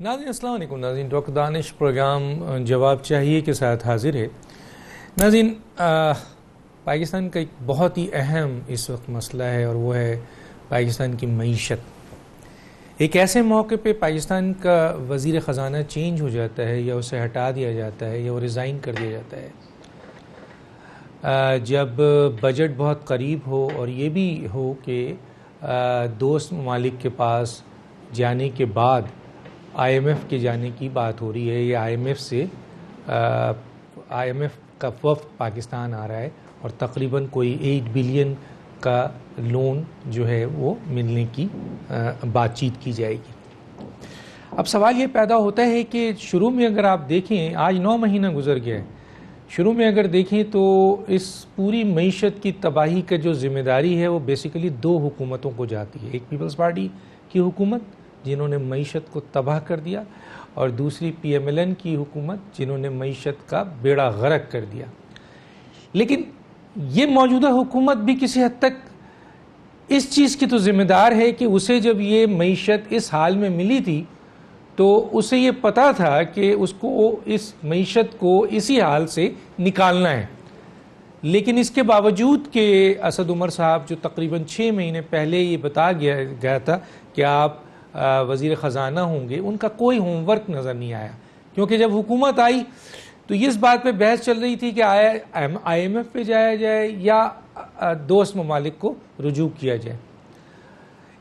ناظرین السلام علیکم. ناظرین ڈاکٹر دانش پروگرام جواب چاہیے کے ساتھ حاضر ہے. ناظرین پاکستان کا ایک بہت ہی اہم اس وقت مسئلہ ہے اور وہ ہے پاکستان کی معیشت. ایک ایسے موقع پہ پاکستان کا وزیر خزانہ چینج ہو جاتا ہے یا اسے ہٹا دیا جاتا ہے یا وہ ریزائن کر دیا جاتا ہے جب بجٹ بہت قریب ہو اور یہ بھی ہو کہ دوست ممالک کے پاس جانے کے بعد آئی ایم ایف کے جانے کی بات ہو رہی ہے یا آئی ایم ایف کا وفد پاکستان آ رہا ہے اور تقریباً کوئی 8 بلین کا لون جو ہے وہ ملنے کی بات چیت کی جائے گی. اب سوال یہ پیدا ہوتا ہے کہ شروع میں اگر آپ دیکھیں آج 9 مہینہ گزر گیا ہے, شروع میں اگر دیکھیں تو اس پوری معیشت کی تباہی کا جو ذمہ داری ہے وہ بیسیکلی 2 حکومتوں کو جاتی ہے. ایک پیپلز پارٹی کی حکومت جنہوں نے معیشت کو تباہ کر دیا اور دوسری پی ایم ایل این کی حکومت جنہوں نے معیشت کا بیڑا غرق کر دیا. لیکن یہ موجودہ حکومت بھی کسی حد تک اس چیز کی تو ذمہ دار ہے کہ اسے جب یہ معیشت اس حال میں ملی تھی تو اسے یہ پتا تھا کہ اس کو اس معیشت کو اسی حال سے نکالنا ہے. لیکن اس کے باوجود کہ اسد عمر صاحب جو تقریباً 6 مہینے پہلے یہ بتا گیا تھا کہ آپ وزیر خزانہ ہوں گے, ان کا کوئی ہوم ورک نظر نہیں آیا. کیونکہ جب حکومت آئی تو اس بات پہ بحث چل رہی تھی کہ آئی ایم ایف پہ جایا جائے یا دوست ممالک کو رجوع کیا جائے.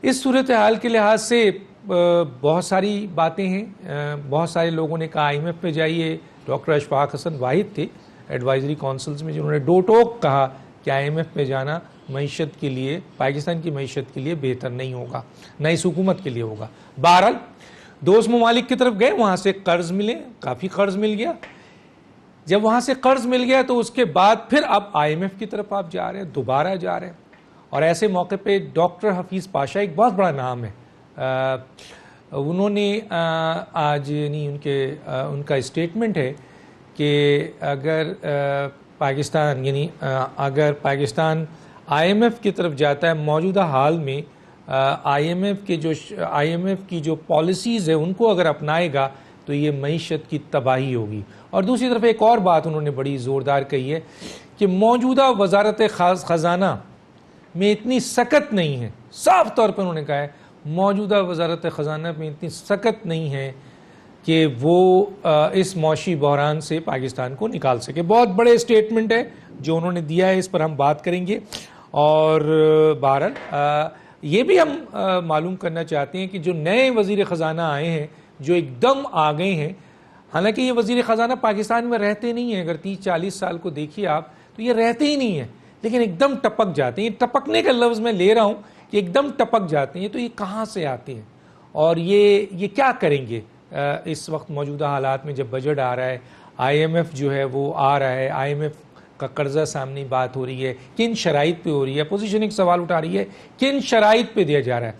اس صورتحال کے لحاظ سے بہت ساری باتیں ہیں. بہت سارے لوگوں نے کہا آئی ایم ایف پہ جائیے. ڈاکٹر اشفاق حسن واحد تھے ایڈوائزری کونسلز میں جنہوں نے ڈو ٹوک کہا کہ آئی ایم ایف پہ جانا معیشت کے لیے, پاکستان کی معیشت کے لیے بہتر نہیں ہوگا, نہ اس حکومت کے لیے ہوگا. بہرحال دوست ممالک کی طرف گئے, وہاں سے قرض ملے, کافی قرض مل گیا. جب وہاں سے قرض مل گیا تو اس کے بعد پھر اب آئی ایم ایف کی طرف آپ جا رہے ہیں, دوبارہ جا رہے ہیں. اور ایسے موقع پہ ڈاکٹر حفیظ پاشا ایک بہت بڑا نام ہے, انہوں نے آج یعنی ان کا اسٹیٹمنٹ ہے کہ اگر پاکستان آئی ایم ایف کی طرف جاتا ہے موجودہ حال میں آئی ایم ایف کی جو پالیسیز ہے ان کو اگر اپنائے گا تو یہ معیشت کی تباہی ہوگی. اور دوسری طرف ایک اور بات انہوں نے بڑی زوردار کہی ہے کہ موجودہ وزارت خزانہ میں اتنی سخت نہیں ہے, صاف طور پر انہوں نے کہا ہے موجودہ وزارت خزانہ میں اتنی سخت نہیں ہے کہ وہ اس معاشی بحران سے پاکستان کو نکال سکے. بہت بڑے اسٹیٹمنٹ ہے جو انہوں نے دیا ہے, اس پر ہم بات کریں گے. اور بہرحال یہ بھی ہم معلوم کرنا چاہتے ہیں کہ جو نئے وزیر خزانہ آئے ہیں جو ایک دم آ گئے ہیں, حالانکہ یہ وزیر خزانہ پاکستان میں رہتے نہیں ہیں, اگر 30-40 سال کو دیکھیے آپ تو یہ رہتے ہی نہیں ہیں, لیکن ایک دم ٹپک جاتے ہیں. یہ ٹپکنے کا لفظ میں لے رہا ہوں کہ ایک دم ٹپک جاتے ہیں. تو یہ کہاں سے آتے ہیں اور یہ کیا کریں گے اس وقت موجودہ حالات میں جب بجٹ آ رہا ہے, آئی ایم ایف جو ہے وہ آ رہا ہے, آئی ایم ایف کا قرضہ سامنے بات ہو رہی ہے, کن شرائط پہ ہو رہی ہے, اپوزیشن ایک سوال اٹھا رہی ہے کن شرائط پہ دیا جا رہا ہے.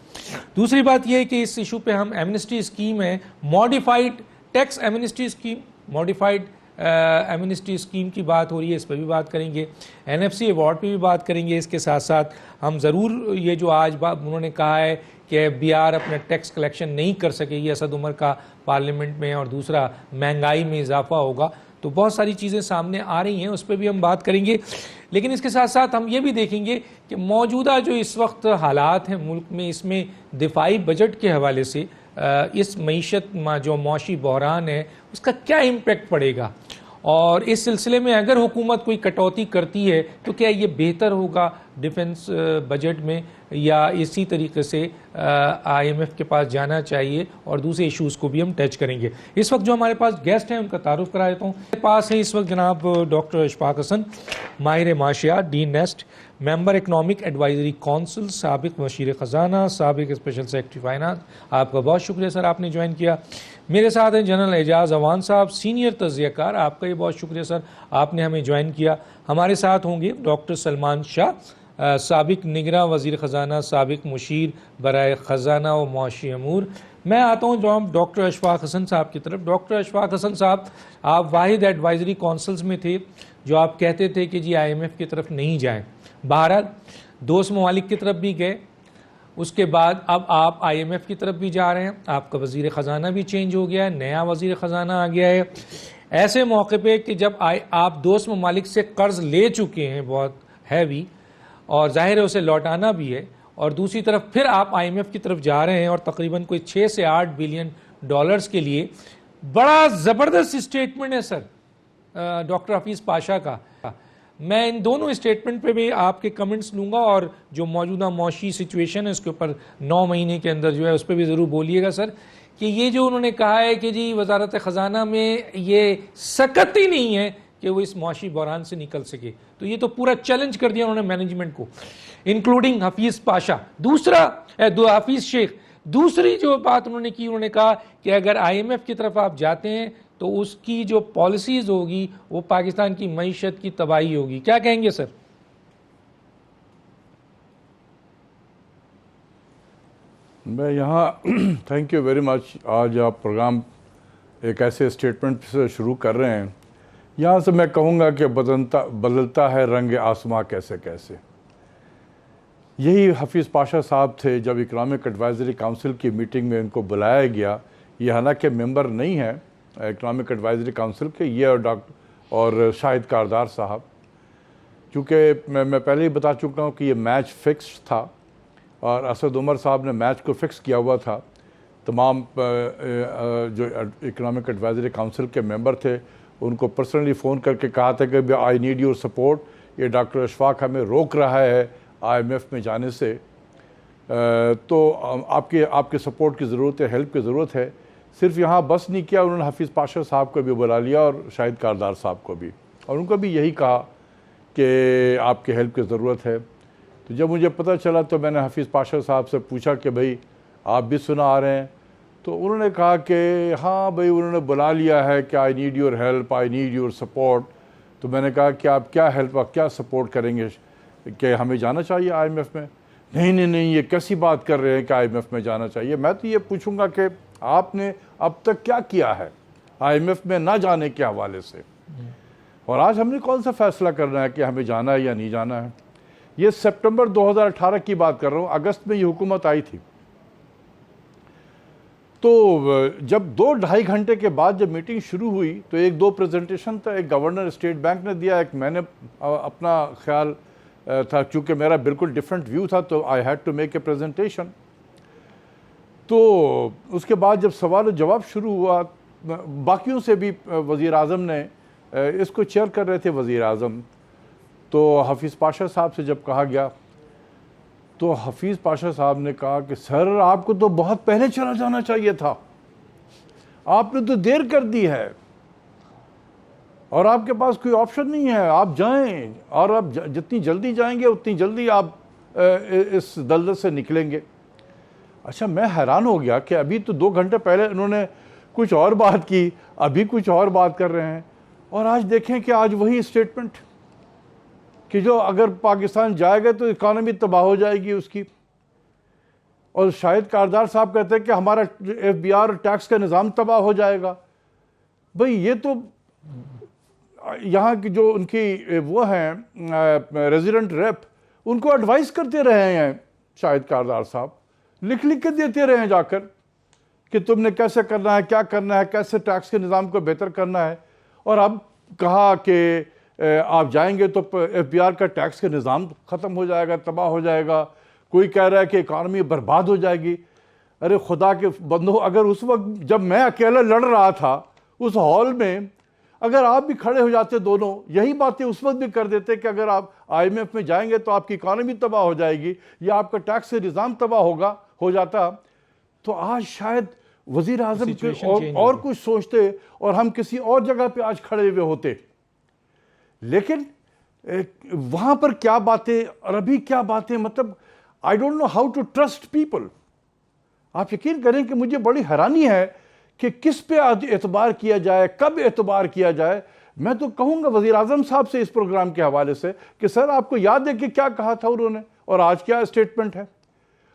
دوسری بات یہ ہے کہ اس ایشو پہ ہم ایمنسٹی اسکیم ہے, modified tax amnesty scheme, modified amnesty scheme کی بات ہو رہی ہے, اس پہ بھی بات کریں گے. این ایف سی ایوارڈ پہ بھی بات کریں گے. اس کے ساتھ ساتھ ہم ضرور یہ جو آج انہوں نے کہا ہے کہ ایف بی آر اپنا ٹیکس کلیکشن نہیں کر سکے گی اسد عمر کا پارلیمنٹ میں, اور دوسرا مہنگائی میں اضافہ ہوگا, تو بہت ساری چیزیں سامنے آ رہی ہیں, اس پہ بھی ہم بات کریں گے. لیکن اس کے ساتھ ساتھ ہم یہ بھی دیکھیں گے کہ موجودہ جو اس وقت حالات ہیں ملک میں, اس میں دفاعی بجٹ کے حوالے سے اس معیشت جو معاشی بحران ہے اس کا کیا امپیکٹ پڑے گا, اور اس سلسلے میں اگر حکومت کوئی کٹوتی کرتی ہے تو کیا یہ بہتر ہوگا ڈیفنس بجٹ میں, یا اسی طریقے سے آئی ایم ایف کے پاس جانا چاہیے, اور دوسرے ایشوز کو بھی ہم ٹچ کریں گے. اس وقت جو ہمارے پاس گیسٹ ہیں ان کا تعارف کرا دیتا ہوں. میرے پاس ہیں اس وقت جناب ڈاکٹر اشفاق حسن, ماہر معاشیات, ڈین نیسٹ, ممبر اکنامک ایڈوائزری کونسل, سابق وزیر خزانہ, سابق اسپیشل سیکرٹری فائنانس. آپ کا بہت شکریہ سر, آپ نے جوائن کیا. میرے ساتھ ہیں جنرل اعجاز اوان صاحب, سینئر تجزیہ کار, آپ کا یہ بہت شکریہ سر, آپ نے ہمیں جوائن کیا. ہمارے ساتھ ہوں گے ڈاکٹر سلمان شاہ, سابق نگراں وزیر خزانہ, سابق مشیر برائے خزانہ و معاشی امور. میں آتا ہوں جو ڈاکٹر اشفاق حسن صاحب کی طرف. ڈاکٹر اشفاق حسن صاحب, آپ واحد ایڈوائزری کونسلز میں تھے جو آپ کہتے تھے کہ جی آئی ایم ایف کی طرف نہیں جائیں. بہرحال دوست ممالک کی طرف بھی گئے, اس کے بعد اب آپ آئی ایم ایف کی طرف بھی جا رہے ہیں, آپ کا وزیر خزانہ بھی چینج ہو گیا ہے, نیا وزیر خزانہ آ گیا ہے. ایسے موقع پہ کہ جب آپ دوست ممالک سے قرض لے چکے ہیں بہت ہیوی, اور ظاہر ہے اسے لوٹانا بھی ہے, اور دوسری طرف پھر آپ آئی ایم ایف کی طرف جا رہے ہیں اور تقریباً کوئی 6 سے 8 بلین ڈالرز کے لیے, بڑا زبردست اسٹیٹمنٹ ہے سر ڈاکٹر حفیظ پاشا کا. میں ان دونوں اسٹیٹمنٹ پہ بھی آپ کے کمنٹس لوں گا, اور جو موجودہ معاشی سچویشن ہے اس کے اوپر 9 مہینے کے اندر جو ہے اس پہ بھی ضرور بولیے گا سر, کہ یہ جو انہوں نے کہا ہے کہ جی وزارت خزانہ میں یہ سکت ہی نہیں ہے کہ وہ اس معاشی بحران سے نکل سکے, تو یہ تو پورا چیلنج کر دیا انہوں نے مینجمنٹ کو, انکلوڈنگ حفیظ پاشا. حفیظ شیخ, دوسری جو بات انہوں نے کی, انہوں نے کہا کہ اگر آئی ایم ایف کی طرف آپ جاتے ہیں تو اس کی جو پالیسیز ہوگی وہ پاکستان کی معیشت کی تباہی ہوگی. کیا کہیں گے سر؟ میں یہاں تھینک یو ویری مچ. آج آپ پروگرام ایک ایسے اسٹیٹمنٹ سے شروع کر رہے ہیں, یہاں سے میں کہوں گا کہ بدلتا ہے رنگ آسماں کیسے کیسے. یہی حفیظ پاشا صاحب تھے جب اکنامک ایڈوائزری کاؤنسل کی میٹنگ میں ان کو بلایا گیا. یہ حالانکہ ممبر نہیں ہیں اکنامک ایڈوائزری کاؤنسل کے, یہ اور شاہد کاردار صاحب, چونکہ میں پہلے ہی بتا چکا ہوں کہ یہ میچ فکس تھا, اور اسد عمر صاحب نے میچ کو فکس کیا ہوا تھا. تمام جو اکنامک ایڈوائزری کاؤنسل کے ممبر تھے ان کو پرسنلی فون کر کے کہا تھا کہ آئی نیڈ یور سپورٹ, یہ ڈاکٹر اشفاق ہمیں روک رہا ہے آئی ایم ایف میں جانے سے, تو آپ کے سپورٹ کی ضرورت ہے, ہیلپ کی ضرورت ہے. صرف یہاں بس نہیں کیا, انہوں نے حفیظ پاشا صاحب کو بھی بلا لیا اور شاہد کاردار صاحب کو بھی, اور ان کو بھی یہی کہا کہ آپ کی ہیلپ کی ضرورت ہے. تو جب مجھے پتہ چلا تو میں نے حفیظ پاشا صاحب سے پوچھا کہ بھئی آپ بھی سنا آ رہے ہیں؟ تو انہوں نے کہا کہ ہاں بھئی انہوں نے بلا لیا ہے کہ I need your help, I need your support. تو میں نے کہا کہ آپ کیا ہیلپ, آپ کیا سپورٹ کریں گے, کہ ہمیں جانا چاہیے آئی ایم ایف میں؟ نہیں, یہ کیسی بات کر رہے ہیں کہ آئی ایم ایف میں جانا چاہیے. میں تو یہ پوچھوں گا کہ آپ نے اب تک کیا کیا ہے آئی ایم ایف میں نہ جانے کے حوالے سے, اور آج ہم نے کون سا فیصلہ کرنا ہے کہ ہمیں جانا ہے یا نہیں جانا ہے. یہ سپٹمبر 2018 کی بات کر رہا ہوں, اگست میں یہ حکومت آئی تھی. تو جب 2-2.5 گھنٹے کے بعد جب میٹنگ شروع ہوئی تو 1-2 پریزنٹیشن تھا, ایک گورنر اسٹیٹ بینک نے دیا, ایک میں نے اپنا خیال تھا, چونکہ میرا بالکل ڈیفرنٹ ویو تھا تو I had to make a presentation. تو اس کے بعد جب سوال و جواب شروع ہوا, باقیوں سے بھی وزیر اعظم نے اس کو چیئر کر رہے تھے وزیر اعظم, تو حفیظ پاشا صاحب سے جب کہا گیا تو حفیظ پاشا صاحب نے کہا کہ سر آپ کو تو بہت پہلے چلا جانا چاہیے تھا, آپ نے تو دیر کر دی ہے, اور آپ کے پاس کوئی آپشن نہیں ہے, آپ جائیں, اور آپ جتنی جلدی جائیں گے اتنی جلدی آپ اس دلدل سے نکلیں گے. اچھا, میں حیران ہو گیا کہ ابھی تو 2 گھنٹے پہلے انہوں نے کچھ اور بات کی, ابھی کچھ اور بات کر رہے ہیں, اور آج دیکھیں کہ آج وہی اسٹیٹمنٹ کہ جو اگر پاکستان جائے گا تو اکانومی تباہ ہو جائے گی اس کی. اور شاہد کاردار صاحب کہتے ہیں کہ ہمارا ایف بی آر ٹیکس کا نظام تباہ ہو جائے گا. بھئی یہ تو یہاں کی جو ان کی وہ ہیں ریزیڈنٹ ریپ, ان کو ایڈوائز کرتے رہے ہیں شاہد کاردار صاحب, لکھ کے دیتے رہے ہیں جا کر کہ تم نے کیسے کرنا ہے, کیا کرنا ہے, کیسے ٹیکس کے نظام کو بہتر کرنا ہے. اور اب کہا کہ آپ جائیں گے تو ایف بی آر کا ٹیکس کا نظام ختم ہو جائے گا, تباہ ہو جائے گا. کوئی کہہ رہا ہے کہ اکانومی برباد ہو جائے گی. ارے خدا کے بندو, اگر اس وقت جب میں اکیلا لڑ رہا تھا اس ہال میں, اگر آپ بھی کھڑے ہو جاتے دونوں, یہی باتیں اس وقت بھی کر دیتے کہ اگر آپ آئی ایم ایف میں جائیں گے تو آپ کی اکانومی تباہ ہو جائے گی یا آپ کا ٹیکس کا نظام تباہ ہو جاتا, تو آج شاید وزیر اعظم اور کچھ سوچتے اور ہم کسی اور جگہ پہ آج کھڑے ہوئے ہوتے. لیکن وہاں پر کیا باتیں اور ابھی کیا باتیں, مطلب I don't know how to trust people. آپ یقین کریں کہ مجھے بڑی حیرانی ہے کہ کس پہ اعتبار کیا جائے, کب اعتبار کیا جائے. میں تو کہوں گا وزیر اعظم صاحب سے اس پروگرام کے حوالے سے کہ سر آپ کو یاد ہے کہ کیا کہا تھا انہوں نے اور آج کیا اسٹیٹمنٹ ہے.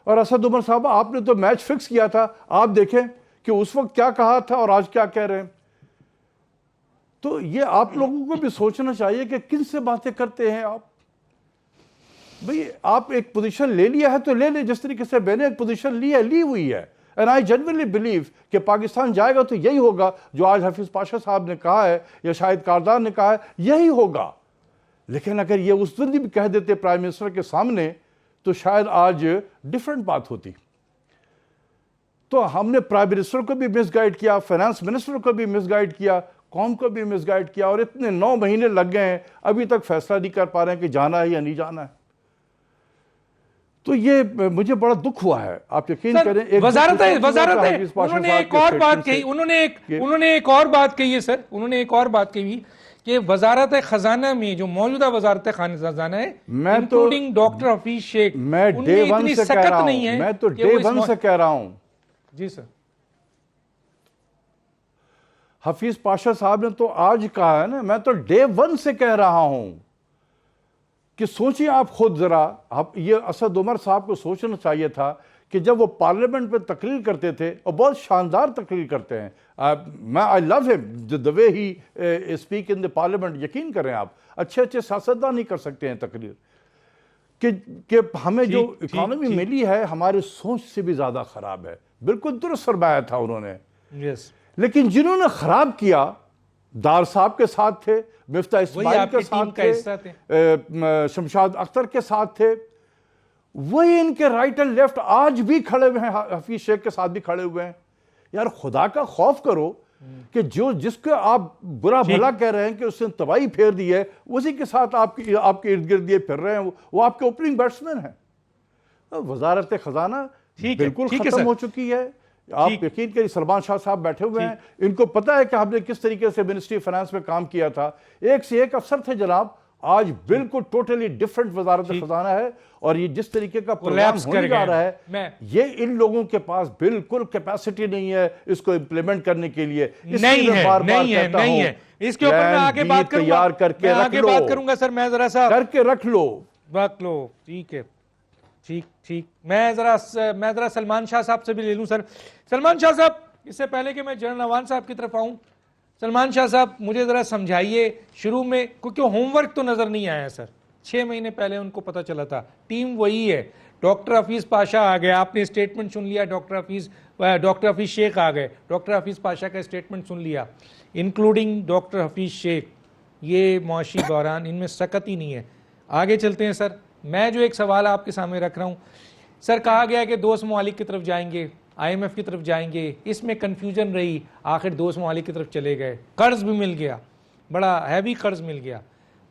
اور اسد عمر صاحب آپ نے تو میچ فکس کیا تھا, آپ دیکھیں کہ اس وقت کیا کہا تھا اور آج کیا کہہ رہے ہیں. تو یہ آپ لوگوں کو بھی سوچنا چاہیے کہ کن سے باتیں کرتے ہیں آپ. بھئی آپ ایک پوزیشن لے لیا ہے تو لے لے، جس طریقے سے میں نے ایک پوزیشن لی ہوئی ہے. اینڈ آئی جنرلی بلیو کہ پاکستان جائے گا تو یہی ہوگا جو آج حفیظ پاشا صاحب نے کہا ہے یا شاہد کاردار نے کہا ہے، یہی ہوگا. لیکن اگر یہ اس دن بھی کہہ دیتے پرائم منسٹر کے سامنے تو شاید آج ڈیفرنٹ بات ہوتی. تو ہم نے پرائم منسٹر کو بھی مس گائیڈ کیا، فائنانس منسٹر کو بھی مس گائیڈ کیا، قوم کو بھی مس گائیڈ کیا، اور اتنے 9 مہینے لگ گئے ہیں ابھی تک فیصلہ نہیں کر پا رہے ہیں کہ جانا ہے یا نہیں جانا ہے. تو یہ مجھے بڑا دکھ ہوا ہے. آپ یقین کریں وزارت انہوں نے ایک اور بات کہی، انہوں نے ایک اور بات کہی ہے سر، انہوں نے ایک اور بات کہی کہ وزارت خزانہ میں جو موجودہ وزارت خزانہ ہے انکلوڈنگ ڈاکٹر حفیظ شیخ، میں ڈے ون سے کہہ رہا ہوں، میں تو ڈے ون سے کہہ رہا ہوں. جی سر. حفیظ پاشا صاحب نے تو آج کہا ہے نا، میں تو ڈے ون سے کہہ رہا ہوں کہ سوچیں آپ خود ذرا. یہ اسد عمر صاحب کو سوچنا چاہیے تھا کہ جب وہ پارلیمنٹ پہ تقریر کرتے تھے، اور بہت شاندار تقریر کرتے ہیں، میں آئی لو ہم the way he speak in the parliament. یقین کریں آپ، اچھے سیاستدان نہیں کر سکتے ہیں تقریر. کہ ہمیں جو اکانومی ملی ہے ہمارے سوچ سے بھی زیادہ خراب ہے. بالکل درست فرمایا تھا انہوں نے. لیکن جنہوں نے خراب کیا دار صاحب کے ساتھ تھے، مفتاح اسماعیل کے ساتھ تھے، شمشاد اختر کے ساتھ تھے، وہی ان کے رائٹ اینڈ لیفٹ آج بھی کھڑے ہوئے ہیں، حفیظ شیخ کے ساتھ بھی کھڑے ہوئے ہیں. یار خدا کا خوف کرو کہ جس کو آپ برا بھلا کہہ رہے ہیں کہ اس نے تباہی پھیر دی ہے، اسی کے ساتھ آپ کے ارد گرد یہ پھر رہے ہیں، وہ آپ کے اوپننگ بیٹسمین ہیں. وزارت خزانہ بالکل ختم ہو چکی ہے. آپ یقین کریں سلمان شاہ صاحب بیٹھے ہوئے ہیں، ان کو پتا ہے کہ ہم نے کس طریقے سے منسٹری فائنانس میں کام کیا تھا. ایک سے ایک افسر تھے جناب، آج بالکل ٹوٹلی ڈیفرنٹ وزارت خزانہ ہے. اور یہ جس طریقے کا پروگرام ہونے جا رہا ہے، یہ ان لوگوں کے پاس بالکل کیپیسٹی نہیں ہے اس کو امپلیمنٹ کرنے کے لیے. نہیں ہے. اس کے اوپر میں آگے بات کروں گا، میں آگے بات کروں گا سر. میں ذرا سا کر کے رکھ لو. ٹھیک ہے. ٹھیک. میں ذرا سلمان شاہ صاحب سے بھی لے لوں سر. سلمان شاہ صاحب، اس سے پہلے کہ میں جنرل نوان صاحب کی طرف آؤں، سلمان شاہ صاحب مجھے ذرا سمجھائیے شروع میں، کیونکہ ہوم ورک تو نظر نہیں آیا سر. 6 مہینے پہلے ان کو پتا چلا تھا ٹیم وہی ہے. ڈاکٹر حفیظ پاشا آ گئے، آپ نے اسٹیٹمنٹ سن لیا. ڈاکٹر حفیظ شیخ آ گئے، ڈاکٹر حفیظ پاشا کا اسٹیٹمنٹ سن لیا، انکلوڈنگ ڈاکٹر حفیظ شیخ. یہ معاشی بحران، ان میں سکت ہی نہیں ہے. آگے چلتے ہیں سر. میں جو ایک سوال آپ کے سامنے رکھ رہا ہوں سر، کہا گیا کہ دوست ممالک کی طرف جائیں گے، IMF کی طرف جائیں گے. اس میں کنفیوژن رہی، آخر دوست ممالک کی طرف چلے گئے، قرض بھی مل گیا، بڑا ہیوی قرض مل گیا.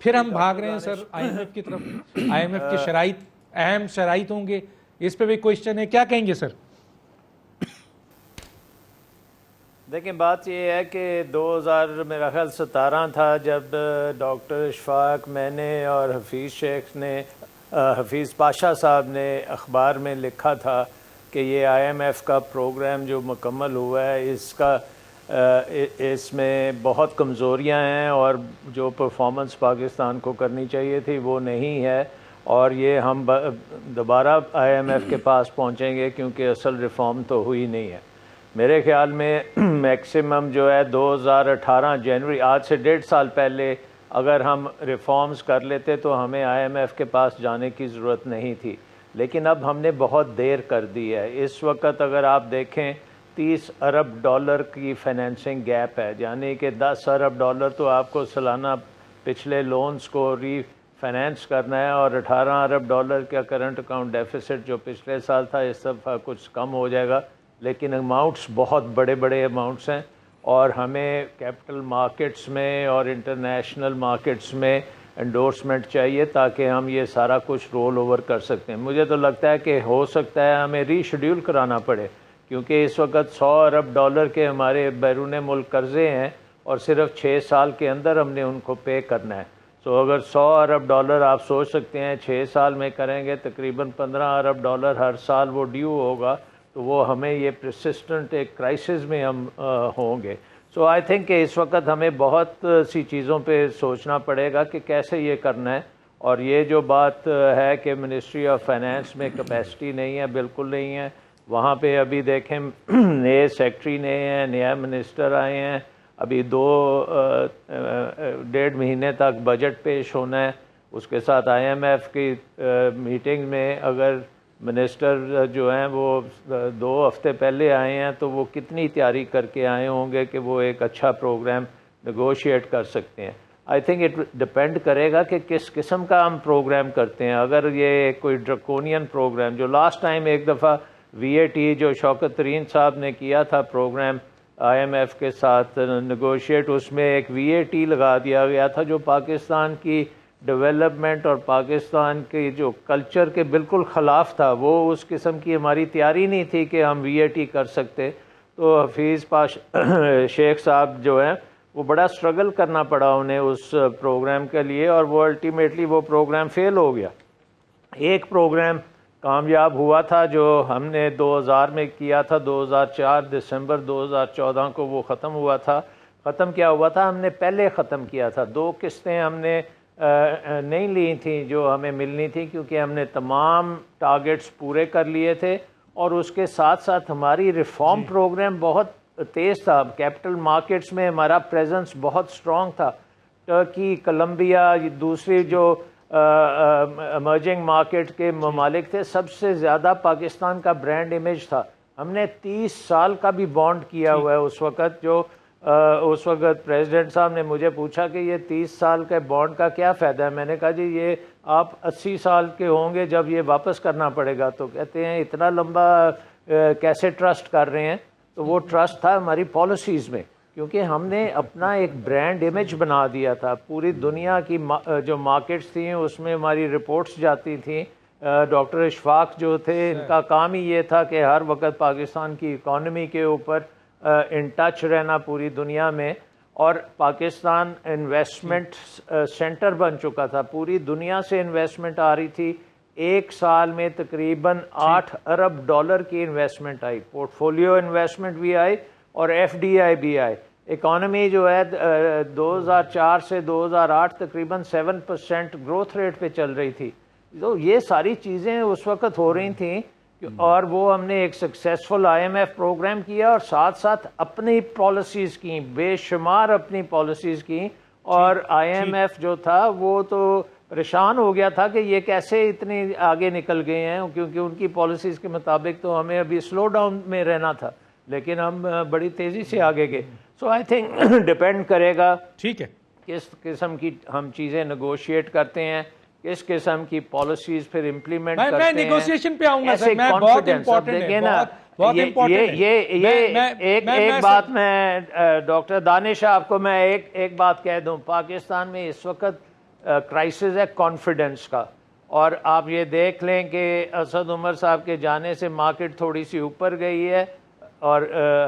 پھر ہم بھاگ رہے ہیں سر IMF کی طرف. IMF کے شرائط، اہم شرائط ہوں گے، اس پہ بھی کوئسچن ہے. کیا کہیں گے سر؟ دیکھیں بات یہ ہے کہ 2017 تھا جب ڈاکٹر اشفاق، میں نے اور حفیظ شیخ نے، حفیظ پاشا صاحب نے اخبار میں لکھا تھا کہ یہ IMF کا پروگرام جو مکمل ہوا ہے اس میں بہت کمزوریاں ہیں اور جو پرفارمنس پاکستان کو کرنی چاہیے تھی وہ نہیں ہے، اور یہ ہم دوبارہ IMF کے پاس پہنچیں گے کیونکہ اصل ریفارم تو ہوئی نہیں ہے. میرے خیال میں میکسیمم جو ہے 2018 جنوری، آج سے 1.5 سال پہلے اگر ہم ریفارمز کر لیتے تو ہمیں IMF کے پاس جانے کی ضرورت نہیں تھی. لیکن اب ہم نے بہت دیر کر دی ہے. اس وقت اگر آپ دیکھیں $30 ارب کی فائنینسنگ گیپ ہے، یعنی کہ $10 ارب تو آپ کو سالانہ پچھلے لونز کو ری فائنینس کرنا ہے، اور $18 ارب کا کرنٹ اکاؤنٹ ڈیفیسٹ جو پچھلے سال تھا اس دفعہ کچھ کم ہو جائے گا. لیکن اماؤنٹس بہت بڑے اماؤنٹس ہیں، اور ہمیں کیپٹل مارکیٹس میں اور انٹرنیشنل مارکیٹس میں انڈورسمنٹ چاہیے تاکہ ہم یہ سارا کچھ رول اوور کر سکتے ہیں. مجھے تو لگتا ہے کہ ہو سکتا ہے ہمیں ری شیڈیول کرانا پڑے، کیونکہ اس وقت $100 ارب کے ہمارے بیرون ملک قرضے ہیں اور صرف 6 سال کے اندر ہم نے ان کو پے کرنا ہے. تو اگر $100 ارب آپ سوچ سکتے ہیں 6 سال میں کریں گے تقریباً $15 ارب ہر سال وہ ڈیو ہوگا، تو وہ ہمیں یہ پرسسٹنٹ ایک کرائسس میں ہم ہوں گے. سو آئی تھنک کہ اس وقت ہمیں بہت سی چیزوں پہ سوچنا پڑے گا کہ کیسے یہ کرنا ہے. اور یہ جو بات ہے کہ منسٹری آف فائنانس میں کیپیسٹی نہیں ہے، بالکل نہیں ہے. وہاں پہ ابھی دیکھیں نئے سیکٹری نئے ہیں، نیا منسٹر آئے ہیں، ابھی 1.5 مہینے تک بجٹ پیش ہونا ہے. اس کے ساتھ IMF کی میٹنگ میں اگر منسٹر جو ہیں وہ 2 ہفتے پہلے آئے ہیں تو وہ کتنی تیاری کر کے آئے ہوں گے کہ وہ ایک اچھا پروگرام نیگوشیٹ کر سکتے ہیں. آئی تھنک اٹ ڈپینڈ کرے گا کہ کس قسم کا ہم پروگرام کرتے ہیں. اگر یہ کوئی ڈرکونین پروگرام جو لاسٹ ٹائم ایک دفعہ VAT جو شوکت ترین صاحب نے کیا تھا پروگرام IMF کے ساتھ نیگوشیٹ, اس میں ایک VAT لگا دیا گیا تھا جو پاکستان کی ڈیولپمنٹ اور پاکستان کے جو کلچر کے بالکل خلاف تھا. وہ اس قسم کی ہماری تیاری نہیں تھی کہ ہم VAT کر سکتے. تو حفیظ شیخ صاحب جو ہیں وہ بڑا اسٹرگل کرنا پڑا انہیں اس پروگرام کے لیے, اور وہ الٹیمیٹلی وہ پروگرام فیل ہو گیا. ایک پروگرام کامیاب ہوا تھا جو ہم نے 2000 میں کیا تھا, 2004 دسمبر 2014 کو وہ ختم ہوا تھا. ختم کیا ہوا تھا, ہم نے پہلے ختم کیا تھا. 2 قسطیں ہم نے نہیں لی تھیں جو ہمیں ملنی تھی, کیونکہ ہم نے تمام ٹارگٹس پورے کر لیے تھے, اور اس کے ساتھ ساتھ ہماری ریفارم پروگرام بہت تیز تھا. کیپٹل مارکیٹس میں ہمارا پریزنس بہت اسٹرانگ تھا. ٹرکی, کولمبیا, دوسری جو ایمرجنگ مارکیٹ کے ممالک تھے, سب سے زیادہ پاکستان کا برانڈ امیج تھا. ہم نے 30 سال کا بھی بانڈ کیا ہوا ہے اس وقت. جو اس وقت پریزیڈنٹ صاحب نے مجھے پوچھا کہ یہ 30 سال کے بانڈ کا کیا فائدہ ہے. میں نے کہا جی یہ آپ 80 سال کے ہوں گے جب یہ واپس کرنا پڑے گا. تو کہتے ہیں اتنا لمبا کیسے ٹرسٹ کر رہے ہیں. تو وہ ٹرسٹ تھا ہماری پالیسیز میں, کیونکہ ہم نے اپنا ایک برانڈ امیج بنا دیا تھا. پوری دنیا کی جو مارکیٹس تھیں اس میں ہماری رپورٹس جاتی تھیں. ڈاکٹر اشفاق جو تھے ان کا کام ہی یہ تھا کہ ہر وقت پاکستان کی اکانومی کے اوپر ان ٹچ رہنا پوری دنیا میں, اور پاکستان انویسٹمنٹ سینٹر بن چکا تھا. پوری دنیا سے انویسٹمنٹ آ رہی تھی. ایک سال میں تقریباً $8 ارب کی انویسٹمنٹ آئی. پورٹ فولیو انویسٹمنٹ بھی آئی اور FDI بھی آئی. اکانومی جو ہے 2004 سے 2008 تقریباً 7% گروتھ ریٹ پہ چل رہی تھی. تو یہ ساری چیزیں اس وقت ہو رہی تھیں, اور وہ ہم نے ایک سکسیسفل IMF پروگرام کیا, اور ساتھ ساتھ اپنی پالیسیز کی, بے شمار اپنی پالیسیز کی. اور IMF جو تھا وہ تو پریشان ہو گیا تھا کہ یہ کیسے اتنے آگے نکل گئے ہیں, کیونکہ ان کی پالیسیز کے مطابق تو ہمیں ابھی سلو ڈاؤن میں رہنا تھا, لیکن ہم بڑی تیزی سے آگے گئے. سو آئی تھنک ڈپینڈ کرے گا ٹھیک ہے کس قسم کی ہم چیزیں نیگوشیٹ کرتے ہیں, کس قسم کی پالیسیز پھر امپلیمنٹ کرتے ہیں. میں نیگوشیشن پہ آؤں گا سر, میں بہت امپورٹنٹ ہے, بہت امپورٹنٹ ہے. ایک بات میں ڈاکٹر دانش آپ کو میں ایک بات کہہ دوں. پاکستان میں اس وقت کرائسس ہے کانفیڈنس کا, اور آپ یہ دیکھ لیں کہ اسد عمر صاحب کے جانے سے مارکیٹ تھوڑی سی اوپر گئی ہے, اور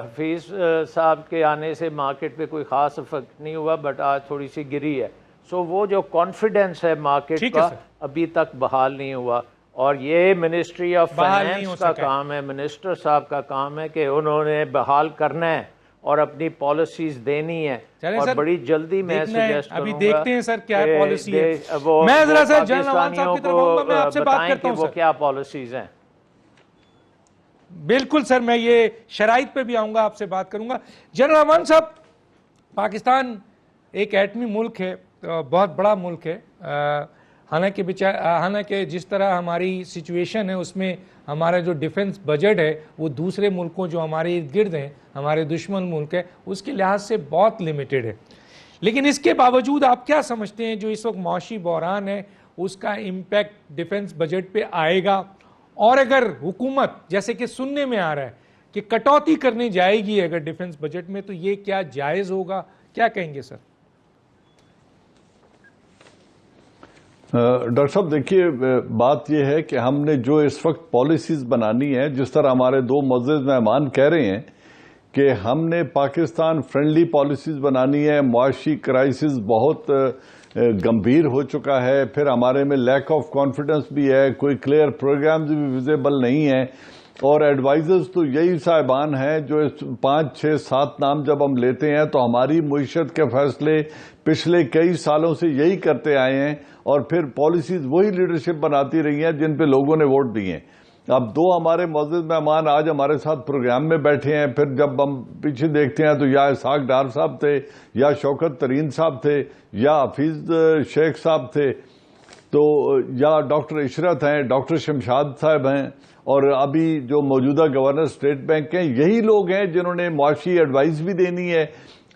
حفیظ صاحب کے آنے سے مارکیٹ پہ کوئی خاص افیکٹ نہیں ہوا, بٹ آج تھوڑی سی گری ہے. سو وہ جو کانفیڈنس ہے مارکیٹ کا ابھی تک بحال نہیں ہوا, اور یہ منسٹری آف فائنینس کا کام ہے, منسٹر صاحب کا کام ہے کہ انہوں نے بحال کرنا ہے اور اپنی پالیسیز دینی ہے, اور بڑی جلدی میں سجیسٹ کروں گا. ابھی دیکھتے ہیں سر کیا پالیسی ہے. میں ذرا سر جنرل عوان صاحب کی طرف آؤں گا, میں آپ سے بات کرتا ہوں وہ کیا پالیسیز ہیں. بالکل سر, میں یہ شرائط پہ بھی آؤں گا, آپ سے بات کروں گا. جنرل عوان صاحب, پاکستان ایک ایٹمی ملک ہے, بہت بڑا ملک ہے, حالانکہ جس طرح ہماری سچویشن ہے اس میں ہمارا جو ڈیفنس بجٹ ہے وہ دوسرے ملکوں جو ہمارے ارد گرد ہیں, ہمارے دشمن ملک ہے, اس کے لحاظ سے بہت لیمیٹڈ ہے. لیکن اس کے باوجود آپ کیا سمجھتے ہیں جو اس وقت معاشی بحران ہے اس کا امپیکٹ ڈیفنس بجٹ پہ آئے گا؟ اور اگر حکومت جیسے کہ سننے میں آ رہا ہے کہ کٹوتی کرنے جائے گی اگر ڈیفنس بجٹ میں, تو یہ کیا جائز ہوگا؟ کیا کہیں گے سر؟ ڈاکٹر صاحب دیکھیے, بات یہ ہے کہ ہم نے جو اس وقت پالیسیز بنانی ہے, جس طرح ہمارے 2 معزز مہمان کہہ رہے ہیں کہ ہم نے پاکستان فرینڈلی پالیسیز بنانی ہے, معاشی کرائسس بہت گمبھیر ہو چکا ہے, پھر ہمارے میں لیک آف کانفیڈنس بھی ہے, کوئی کلیئر پروگرامز بھی ویزیبل نہیں ہیں, اور ایڈوائزرز تو یہی صاحبان ہیں جو 5, 6, 7 نام جب ہم لیتے ہیں تو ہماری معیشت کے فیصلے پچھلے کئی سالوں سے یہی کرتے آئے ہیں, اور پھر پالیسیز وہی لیڈرشپ بناتی رہی ہیں جن پہ لوگوں نے ووٹ دیے ہیں. اب 2 ہمارے معزز مہمان آج ہمارے ساتھ پروگرام میں بیٹھے ہیں, پھر جب ہم پیچھے دیکھتے ہیں تو یا اسحاق ڈار صاحب تھے, یا شوکت ترین صاحب تھے, یا حفیظ شیخ صاحب تھے. تو یا ڈاکٹر عشرت ہیں, ڈاکٹر شمشاد صاحب ہیں, اور ابھی جو موجودہ گورنر اسٹیٹ بینک ہیں, یہی لوگ ہیں جنہوں نے معاشی ایڈوائز بھی دینی ہے.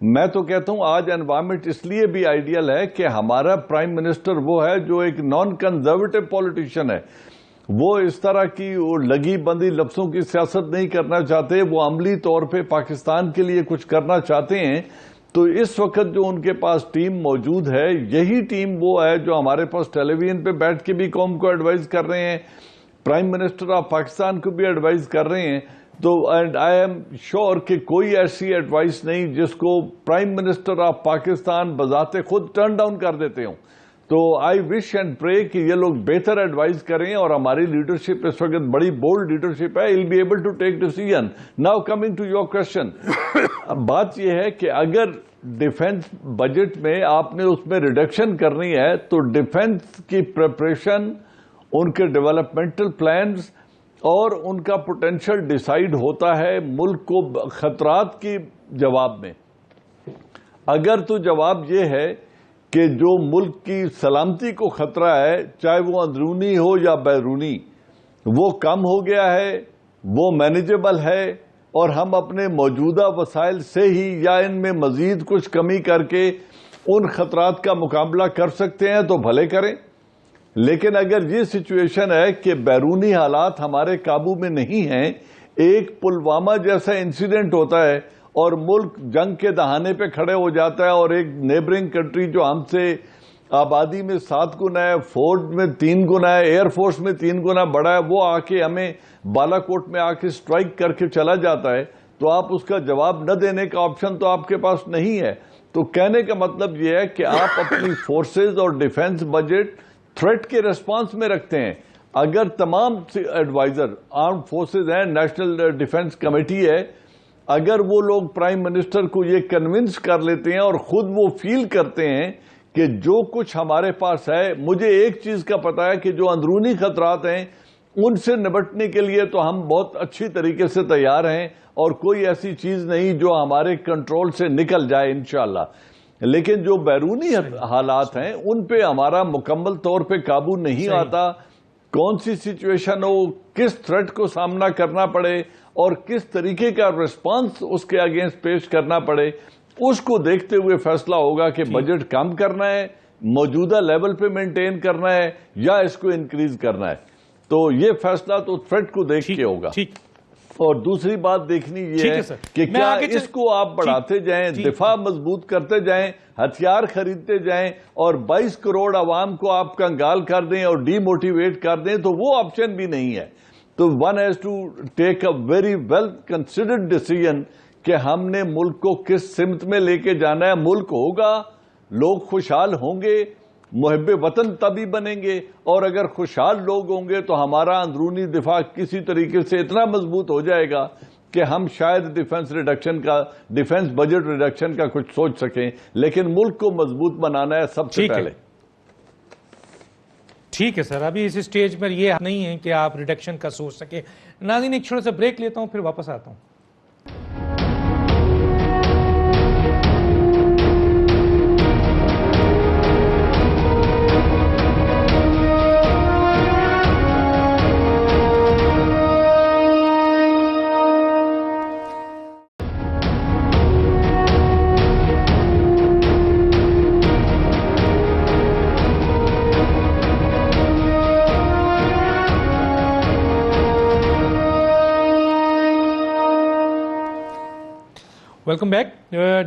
میں تو کہتا ہوں آج انوائرمنٹ اس لیے بھی آئیڈیل ہے کہ ہمارا پرائم منسٹر وہ ہے جو ایک نان کنزرویٹو پولیٹیشین ہے. وہ اس طرح کی لگی بندی لفظوں کی سیاست نہیں کرنا چاہتے, وہ عملی طور پہ پاکستان کے لیے کچھ کرنا چاہتے ہیں. تو اس وقت جو ان کے پاس ٹیم موجود ہے, یہی ٹیم وہ ہے جو ہمارے پاس ٹیلی ویژن پہ بیٹھ کے بھی قوم کو ایڈوائز کر رہے ہیں, پرائم منسٹر آف پاکستان کو بھی ایڈوائز کر رہے ہیں. تو اینڈ آئی ایم شیور کہ کوئی ایسی ایڈوائس نہیں جس کو پرائم منسٹر آف پاکستان بذات خود ٹرن ڈاؤن کر دیتے ہوں. تو آئی وش اینڈ پرے کہ یہ لوگ بہتر ایڈوائز کریں, اور ہماری لیڈرشپ اس وقت بڑی بولڈ لیڈرشپ ہے. He'll be able to take decision. Now coming to your question, بات یہ ہے کہ اگر ڈیفنس بجٹ میں آپ نے اس میں ریڈکشن کرنی ہے تو ڈیفنس کی پریپریشن, ان کے ڈیولپمنٹل پلانز اور ان کا پوٹینشل ڈیسائیڈ ہوتا ہے ملک کو خطرات کی جواب میں. اگر تو جواب یہ ہے کہ جو ملک کی سلامتی کو خطرہ ہے, چاہے وہ اندرونی ہو یا بیرونی, وہ کم ہو گیا ہے, وہ مینیجبل ہے, اور ہم اپنے موجودہ وسائل سے ہی یا ان میں مزید کچھ کمی کر کے ان خطرات کا مقابلہ کر سکتے ہیں تو بھلے کریں. لیکن اگر یہ سچویشن ہے کہ بیرونی حالات ہمارے قابو میں نہیں ہیں, ایک پلوامہ جیسا انسیڈنٹ ہوتا ہے اور ملک جنگ کے دہانے پہ کھڑے ہو جاتا ہے, اور ایک نیبرنگ کنٹری جو ہم سے آبادی میں 7 گنا ہے, فورس میں 3 گنا ہے, ایئر فورس میں 3 گنا بڑا ہے, وہ آ کے ہمیں بالا کوٹ میں آ کے اسٹرائک کر کے چلا جاتا ہے, تو آپ اس کا جواب نہ دینے کا آپشن تو آپ کے پاس نہیں ہے. تو کہنے کا مطلب یہ ہے کہ آپ اپنی فورسز اور ڈیفنس بجٹ تھریٹ کے ریسپانس میں رکھتے ہیں. اگر تمام ایڈوائزر آرم فورسز ہیں, نیشنل ڈیفنس کمیٹی ہے, اگر وہ لوگ پرائم منسٹر کو یہ کنونس کر لیتے ہیں اور خود وہ فیل کرتے ہیں کہ جو کچھ ہمارے پاس ہے, مجھے ایک چیز کا پتا ہے کہ جو اندرونی خطرات ہیں ان سے نمٹنے کے لیے تو ہم بہت اچھی طریقے سے تیار ہیں, اور کوئی ایسی چیز نہیں جو ہمارے کنٹرول سے نکل جائے انشاءاللہ. لیکن جو بیرونی حالات ہیں ان پہ ہمارا مکمل طور پہ قابو نہیں آتا. کون سی سچویشن ہو, کس تھریٹ کو سامنا کرنا پڑے, اور کس طریقے کا ریسپانس اس کے اگینسٹ پیش کرنا پڑے, اس کو دیکھتے ہوئے فیصلہ ہوگا کہ بجٹ کم کرنا ہے, موجودہ لیول پہ مینٹین کرنا ہے, یا اس کو انکریز کرنا ہے. تو یہ فیصلہ تو تھریٹ کو دیکھ کے ہوگا. اور دوسری بات دیکھنی یہ ہے کہ کیا اس کو آپ بڑھاتے جائیں, دفاع مضبوط کرتے جائیں, ہتھیار خریدتے جائیں, اور 22 کروڑ عوام کو آپ کنگال کر دیں اور ڈی موٹیویٹ کر دیں, تو وہ آپشن بھی نہیں ہے. تو one has to take a very well considered decision کہ ہم نے ملک کو کس سمت میں لے کے جانا ہے. ملک ہوگا, لوگ خوشحال ہوں گے, محب وطن تبھی بنیں گے, اور اگر خوشحال لوگ ہوں گے تو ہمارا اندرونی دفاع کسی طریقے سے اتنا مضبوط ہو جائے گا کہ ہم شاید ڈیفنس بجٹ ریڈکشن کا کچھ سوچ سکیں. لیکن ملک کو مضبوط بنانا ہے سب سے پہلے. ٹھیک ہے سر, ابھی اس اسٹیج پر یہ نہیں ہے کہ آپ ریڈکشن کا سوچ سکیں. ناظرین ایک چھوٹا سا بریک لیتا ہوں, پھر واپس آتا ہوں. Welcome back.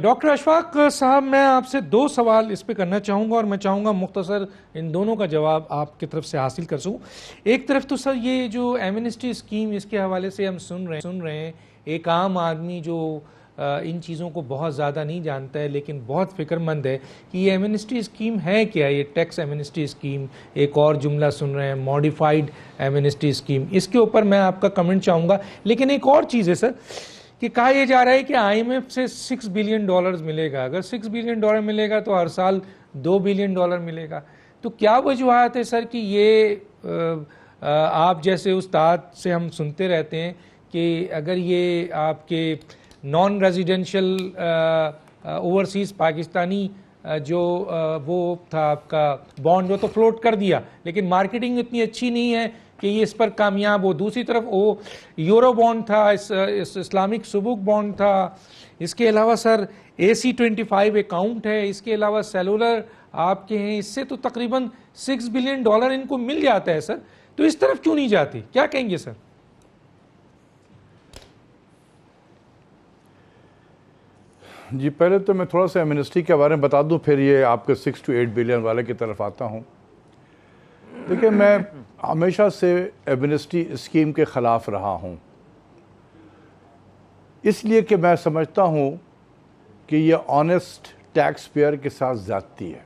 ڈاکٹر اشفاق صاحب, میں آپ سے 2 سوال اس پہ کرنا چاہوں گا, اور میں چاہوں گا مختصر ان دونوں کا جواب آپ کی طرف سے حاصل کر سکوں. ایک طرف تو سر یہ جو ایمنسٹی اسکیم, اس کے حوالے سے ہم سن رہے ہیں, ایک عام آدمی جو ان چیزوں کو بہت زیادہ نہیں جانتا ہے لیکن بہت فکر مند ہے کہ یہ ایمنسٹی اسکیم ہے کیا, یہ ٹیکس ایمنسٹی اسکیم. ایک اور جملہ سن رہے ہیں, ماڈیفائڈ ایمنسٹی اسکیم. اس کے اوپر میں آپ کا کمنٹ چاہوں گا. لیکن ایک اور چیز ہے سر کہ کہا یہ جا رہا ہے کہ آئی ایم ایف سے $6 بلین ملے گا. اگر $6 بلین ملے گا تو ہر سال $2 بلین ملے گا. تو کیا وجوہات ہے سر کہ یہ آپ جیسے استاد سے ہم سنتے رہتے ہیں کہ اگر یہ آپ کے نان ریزیڈینشل اوورسیز پاکستانی جو وہ تھا آپ کا بانڈ جو تو فلوٹ کر دیا، لیکن مارکیٹنگ اتنی اچھی نہیں ہے کہ یہ اس پر کامیاب ہو. دوسری طرف وہ یورو بانڈ تھا، اسلامک سبوک بانڈ تھا، اس کے علاوہ سر AC-25 اکاؤنٹ ہے، اس کے علاوہ سیلولر آپ کے ہیں، اس سے تو تقریباً $6 بلین ان کو مل جاتا ہے سر. تو اس طرف کیوں نہیں جاتی؟ کیا کہیں گے سر؟ جی پہلے تو میں تھوڑا سا ایمنسٹی کے بارے میں بتا دوں، پھر یہ آپ کے 6 to 8 بلین والے کی طرف آتا ہوں. دیکھیں میں ہمیشہ سے ایمنسٹی اسکیم کے خلاف رہا ہوں، اس لیے کہ میں سمجھتا ہوں کہ یہ آنیسٹ ٹیکس پیئر کے ساتھ زیادتی ہے.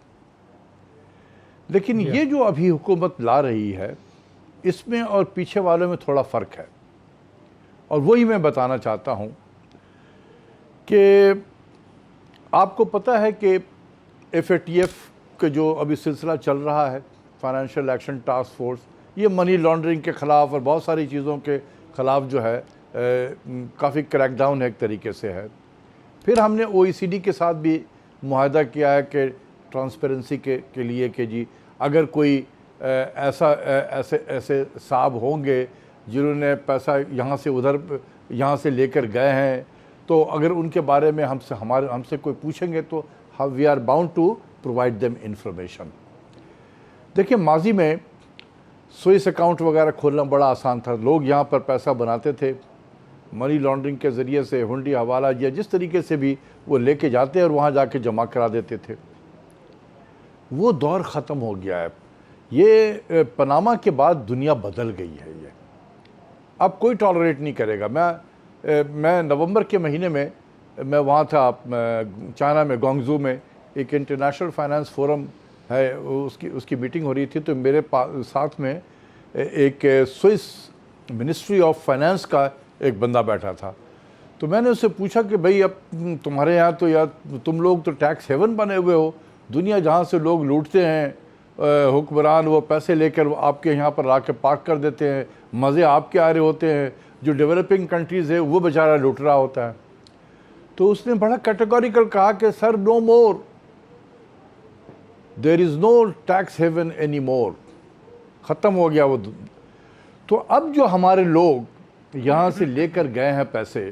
لیکن یہ جو ابھی حکومت لا رہی ہے اس میں اور پیچھے والوں میں تھوڑا فرق ہے، اور وہی میں بتانا چاہتا ہوں کہ آپ کو پتہ ہے کہ FATF کا جو ابھی سلسلہ چل رہا ہے، فائنینشیل ایکشن ٹاسک فورس، یہ منی لانڈرنگ کے خلاف اور بہت ساری چیزوں کے خلاف جو ہے کافی کریک ڈاؤن ایک طریقے سے ہے. پھر ہم نے OECD کے ساتھ بھی معاہدہ کیا ہے کہ ٹرانسپیرنسی کے لیے کہ جی اگر کوئی ایسے صاحب ہوں گے جنہوں نے پیسہ یہاں سے لے کر گئے ہیں، تو اگر ان کے بارے میں ہم سے کوئی پوچھیں گے تو we are bound to provide them information. دیکھیں ماضی میں سوئس اکاؤنٹ وغیرہ کھولنا بڑا آسان تھا، لوگ یہاں پر پیسہ بناتے تھے منی لانڈرنگ کے ذریعے سے، ہنڈی حوالہ یا جس طریقے سے بھی وہ لے کے جاتے اور وہاں جا کے جمع کرا دیتے تھے. وہ دور ختم ہو گیا ہے. یہ پاناما کے بعد دنیا بدل گئی ہے. یہ اب کوئی ٹالریٹ نہیں کرے گا. میں نومبر کے مہینے میں میں وہاں تھا چائنا میں گونگزو میں، ایک انٹرنیشنل فائنانس فورم ہے، اس کی میٹنگ ہو رہی تھی، تو میرے ساتھ میں ایک سوئس منسٹری آف فائنانس کا ایک بندہ بیٹھا تھا. تو میں نے اس سے پوچھا کہ بھئی اب تمہارے یہاں تو یا تم لوگ تو ٹیکس ہیون بنے ہوئے ہو، دنیا جہاں سے لوگ لوٹتے ہیں حکمران وہ پیسے لے کر آپ کے یہاں پر لا کے پارک کر دیتے ہیں، مزے آپ کے آ رہے ہوتے ہیں، جو ڈیولپنگ کنٹریز ہے وہ بیچارہ لوٹ رہا ہوتا ہے. تو اس نے بڑا کیٹیگوریکل کہا کہ sir no more, there is no tax haven any more, ختم ہو گیا وہ. تو اب جو ہمارے لوگ یہاں سے لے کر گئے ہیں پیسے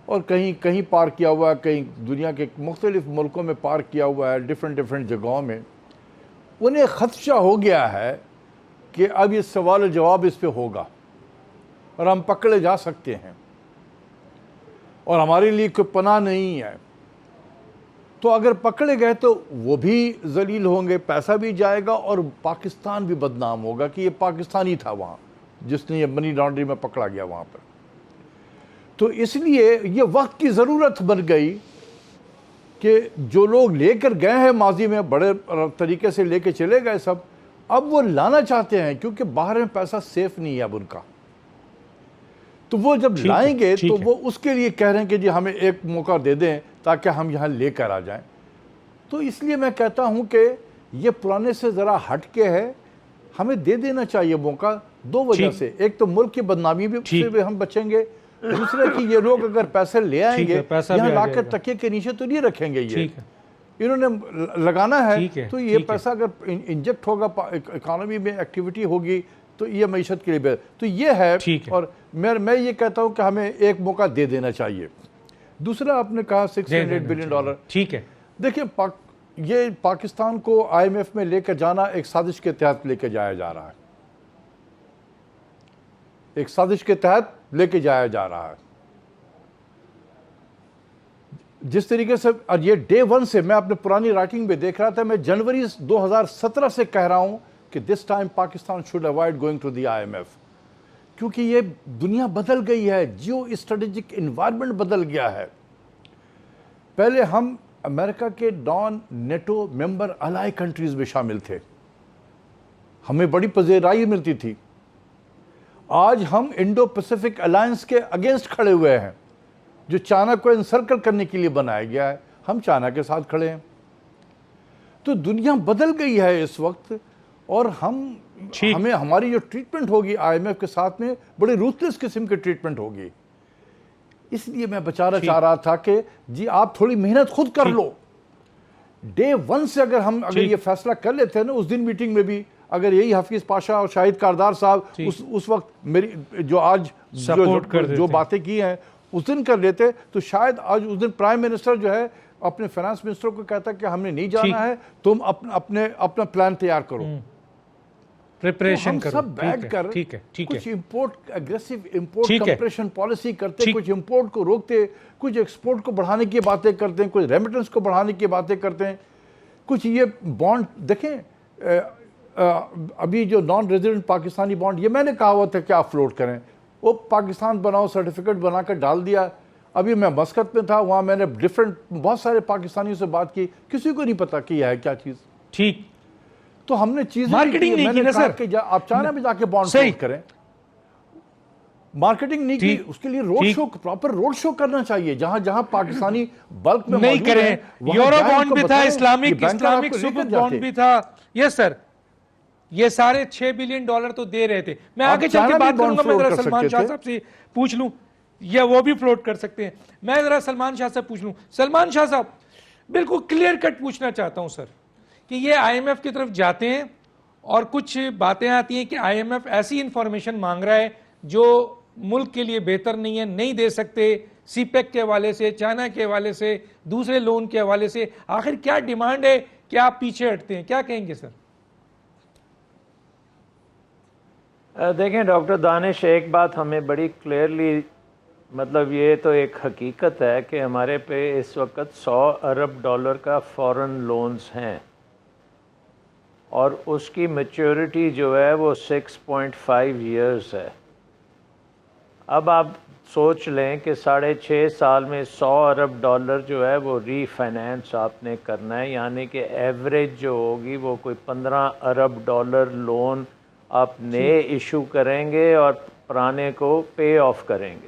اور کہیں پارک کیا ہوا ہے، کہیں دنیا کے مختلف ملکوں میں پارک کیا ہوا ہے، ڈیفرنٹ جگہوں میں، انہیں خدشہ ہو گیا ہے کہ اب یہ سوال و جواب اس پہ ہوگا اور ہم پکڑے جا سکتے ہیں اور ہمارے لیے کوئی پناہ نہیں ہے. تو اگر پکڑے گئے تو وہ بھی ذلیل ہوں گے، پیسہ بھی جائے گا اور پاکستان بھی بدنام ہوگا کہ یہ پاکستانی تھا وہاں جس نے یہ منی لانڈرنگ میں پکڑا گیا وہاں پر. تو اس لیے یہ وقت کی ضرورت بن گئی کہ جو لوگ لے کر گئے ہیں ماضی میں بڑے طریقے سے لے کے چلے گئے سب، اب وہ لانا چاہتے ہیں کیونکہ باہر میں پیسہ سیف نہیں ہے اب ان کا. تو وہ جب لائیں گے تو وہ اس کے لیے کہہ رہے ہیں کہ جی ہمیں ایک موقع دے دیں تاکہ ہم یہاں لے کر آ جائیں. تو اس لیے میں کہتا ہوں کہ یہ پرانے سے ذرا ہٹ کے ہے، ہمیں دے دینا چاہیے موقع دو وجہ سے. ایک تو ملک کی بدنامی سے بھی ہم بچیں گے، دوسرے کہ یہ لوگ اگر پیسے لے آئیں گے یہاں لا کر تکیے کے نیچے تو نہیں رکھیں گے، یہ انہوں نے لگانا ہے. تو یہ پیسہ اگر انجیکٹ ہوگا اکانومی میں، ایکٹیویٹی ہوگی تو یہ معیشت کے لیے بہتر. تو یہ ہے، اور میں یہ کہتا ہوں کہ ہمیں ایک موقع دے دینا چاہیے. دوسرا آپ نے کہا $608 بلین. ٹھیک ہے، دیکھیں یہ پاکستان کو IMF میں لے کر جانا ایک سازش کے تحت لے کے جایا جا رہا ہے، ایک سازش کے تحت لے کے جایا جا رہا ہے. جس طریقے سے، اور یہ ڈے ون سے میں اپنے پرانی رائٹنگ میں دیکھ رہا تھا، میں جنوری 2017 سے کہہ رہا ہوں کہ this time Pakistan should avoid going to the IMF، کیونکہ یہ دنیا بدل گئی ہے، جیو اسٹریٹجک انوائرمنٹ بدل گیا ہے. پہلے ہم امریکہ کے نان نیٹو ممبر الائی کنٹریز میں شامل تھے، ہمیں بڑی پذیرائی ملتی تھی. آج ہم انڈو پیسیفک الائنس کے اگینسٹ کھڑے ہوئے ہیں، جو چائنا کو انسرکل کرنے کے لیے بنایا گیا ہے. ہم چائنا کے ساتھ کھڑے ہیں. تو دنیا بدل گئی ہے اس وقت، اور ہمیں ہماری جو ٹریٹمنٹ ہوگی IMF کے ساتھ میں بڑی روتھلیس قسم کی ٹریٹمنٹ ہوگی. اس لیے میں بچانا چاہ رہا تھا کہ جی آپ تھوڑی محنت خود کر لو. ڈے ون سے اگر ہم اگر یہ فیصلہ کر لیتے ہیں نا اس دن میٹنگ میں بھی، اگر یہی حفیظ پاشا اور شاہد کاردار صاحب اس وقت میری جو آج جو باتیں کی ہیں اس دن کر لیتے، تو شاید آج اس دن پرائم منسٹر جو ہے اپنے فائنانس منسٹر کو کہتا کہ ہم نے نہیں جانا ہے، تم اپنا پلان تیار کرو، پریپریشن کرو، سب بیٹھ کر کچھ import aggressive import compression policy کرتے، کچھ امپورٹ کو روکتے، کچھ ایکسپورٹ کو بڑھانے کی باتیں کرتے ہیں، کچھ ریمیٹنس کو بڑھانے کی باتیں کرتے ہیں، کچھ یہ بانڈ دیکھیں ابھی جو نان ریزیڈنٹ پاکستانی بانڈ، یہ میں نے کہا ہوا تھا کہ آپ فلوٹ کریں، وہ پاکستان بناؤ سرٹیفکیٹ بنا کر ڈال دیا۔ ابھی میں مسقط میں تھا، وہاں میں نے بہت سارے پاکستانیوں سے بات کی، کسی کو نہیں پتا کہ یہ ہے کیا چیز۔ ٹھیک، تو ہم نے چیزیں مارکیٹنگ نہیں کی نا سر، کہ آپ چائنا میں جا کے بانڈ فلوٹ کریں، مارکیٹنگ نہیں کی، اس کے لیے road show, proper road show کرنا چاہیے، جہاں جہاں پاکستانی بلک میں نہیں کریں۔ یورو بانڈ بھی تھا، اسلامک سکuk بانڈ بھی تھا، یس سر، یہ سارے $6 بلین تو دے رہے تھے۔ میں آگے چل کے بات کروں گا، میں ذرا سلمان شاہ صاحب سے پوچھ لوں، یا وہ بھی فلوٹ کر سکتے ہیں، میں ذرا سلمان شاہ سے پوچھ لوں۔ سلمان شاہ صاحب، بالکل کلیئر کٹ پوچھنا چاہتا ہوں سر، کہ یہ آئی ایم ایف کی طرف جاتے ہیں اور کچھ باتیں آتی ہیں کہ آئی ایم ایف ایسی انفارمیشن مانگ رہا ہے جو ملک کے لیے بہتر نہیں ہے، نہیں دے سکتے، سی پیک کے حوالے سے، چائنا کے حوالے سے، دوسرے لون کے حوالے سے، آخر کیا ڈیمانڈ ہے کہ آپ پیچھے ہٹتے ہیں؟ کیا کہیں گے سر؟ دیکھیں ڈاکٹر دانش، ایک بات ہمیں بڑی کلیئرلی، مطلب یہ تو ایک حقیقت ہے کہ ہمارے پہ اس وقت $100 ارب کا فورن لونز ہیں، اور اس کی میچورٹی جو ہے وہ 6.5 ایئرز ہے۔ اب آپ سوچ لیں کہ 6.5 سال میں $100 ارب جو ہے وہ ری فائنینس آپ نے کرنا ہے، یعنی کہ ایوریج جو ہوگی وہ کوئی $15 ارب لون آپ نئے ایشو کریں گے اور پرانے کو پے آف کریں گے۔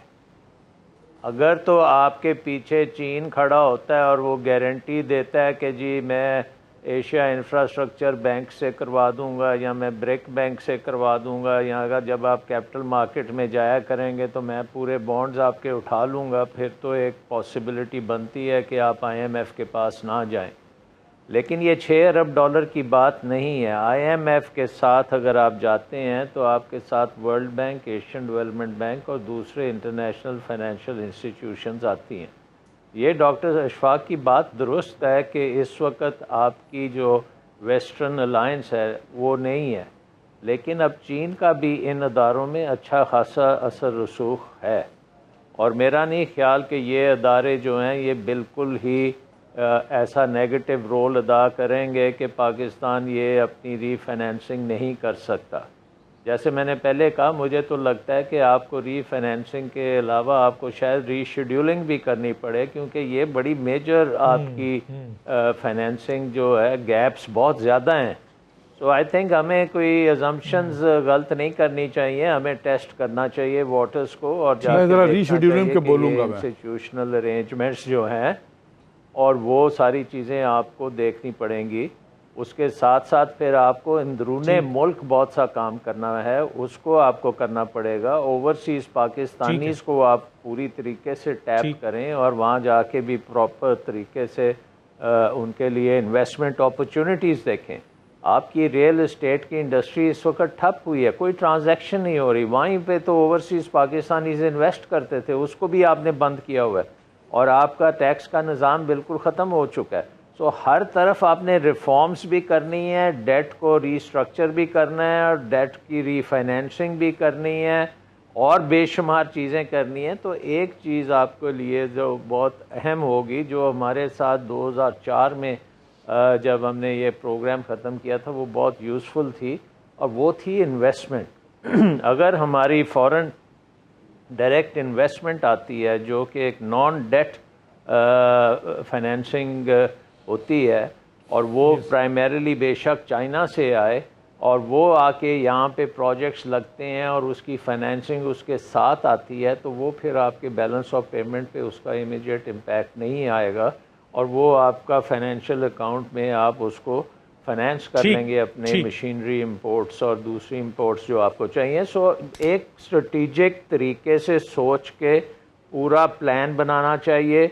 اگر تو آپ کے پیچھے چین کھڑا ہوتا ہے اور وہ گارنٹی دیتا ہے کہ جی میں ایشیا انفراسٹرکچر بینک سے کروا دوں گا، یا میں بریک بینک سے کروا دوں گا، یا اگر جب آپ کیپٹل مارکیٹ میں جایا کریں گے تو میں پورے بانڈز آپ کے اٹھا لوں گا، پھر تو ایک پاسبلٹی بنتی ہے کہ آپ آئی ایم ایف کے پاس نہ جائیں۔ لیکن یہ $6 ارب کی بات نہیں ہے۔ آئی ایم ایف کے ساتھ اگر آپ جاتے ہیں تو آپ کے ساتھ world bank, Asian development bank اور دوسرے انٹرنیشنل فائنینشیل انسٹیٹیوشنز آتی ہیں۔ یہ ڈاکٹر اشفاق کی بات درست ہے کہ اس وقت آپ کی جو ویسٹرن الائنس ہے وہ نہیں ہے، لیکن اب چین کا بھی ان اداروں میں اچھا خاصا اثر رسوخ ہے، اور میرا نہیں خیال کہ یہ ادارے جو ہیں یہ بالکل ہی ایسا نیگیٹو رول ادا کریں گے کہ پاکستان یہ اپنی ری فائنینسنگ نہیں کر سکتا۔ جیسے میں نے پہلے کہا، مجھے تو لگتا ہے کہ آپ کو ری فائنینسنگ کے علاوہ آپ کو شاید ری شیڈیولنگ بھی کرنی پڑے، کیونکہ یہ بڑی میجر آپ کی فائنینسنگ جو ہے گیپس بہت زیادہ ہیں۔ سو آئی تھنک ہمیں کوئی ازمپشنز غلط نہیں کرنی چاہیے، ہمیں ٹیسٹ کرنا چاہیے واٹرز کو، اور جا کے دیکھنا چاہیے کہ یہ انسٹیٹیوشنل ارینجمنٹس جو ہیں اور وہ ساری چیزیں آپ کو دیکھنی پڑیں گی۔ اس کے ساتھ ساتھ پھر آپ کو اندرون ملک بہت سا کام کرنا ہے، اس کو آپ کو کرنا پڑے گا۔ اوورسیز پاکستانیز کو آپ پوری طریقے سے ٹیپ کریں اور وہاں جا کے بھی پراپر طریقے سے ان کے لیے انویسٹمنٹ اپرچونٹیز دیکھیں۔ آپ کی ریئل اسٹیٹ کی انڈسٹری اس وقت ٹھپ ہوئی ہے، کوئی ٹرانزیکشن نہیں ہو رہی، وہیں پہ تو اوورسیز پاکستانیز انویسٹ کرتے تھے، اس کو بھی آپ نے بند کیا ہوا ہے، اور آپ کا ٹیکس کا نظام بالکل ختم ہو چکا ہے۔ سو ہر طرف آپ نے ریفارمز بھی کرنی ہے، ڈیٹ کو ری اسٹرکچر بھی کرنا ہے، اور ڈیٹ کی ری فائنینسنگ بھی کرنی ہے، اور بے شمار چیزیں کرنی ہیں۔ تو ایک چیز آپ کے لیے جو بہت اہم ہوگی، جو ہمارے ساتھ 2004 میں جب ہم نے یہ پروگرام ختم کیا تھا، وہ بہت یوزفل تھی، اور وہ تھی انویسٹمنٹ۔ اگر ہماری فورن ڈائریکٹ انویسٹمنٹ آتی ہے جو کہ ایک نان ڈیٹ فائنینسنگ ہوتی ہے، اور وہ پرائمریلی بے شک چائنا سے آئے، اور وہ آ کے یہاں پہ پروجیکٹس لگتے ہیں اور اس کی فائنینسنگ اس کے ساتھ آتی ہے، تو وہ پھر آپ کے بیلنس آف پیمنٹ پہ اس کا امیڈیٹ امپیکٹ نہیں آئے گا، اور وہ آپ کا فائنینشیل اکاؤنٹ میں آپ اس کو فائنینس کر لیں گے اپنے مشینری امپورٹس اور دوسری امپورٹس جو آپ کو چاہیے۔ سو ایک اسٹریٹجک طریقے سے سوچ کے پورا پلان بنانا چاہیے،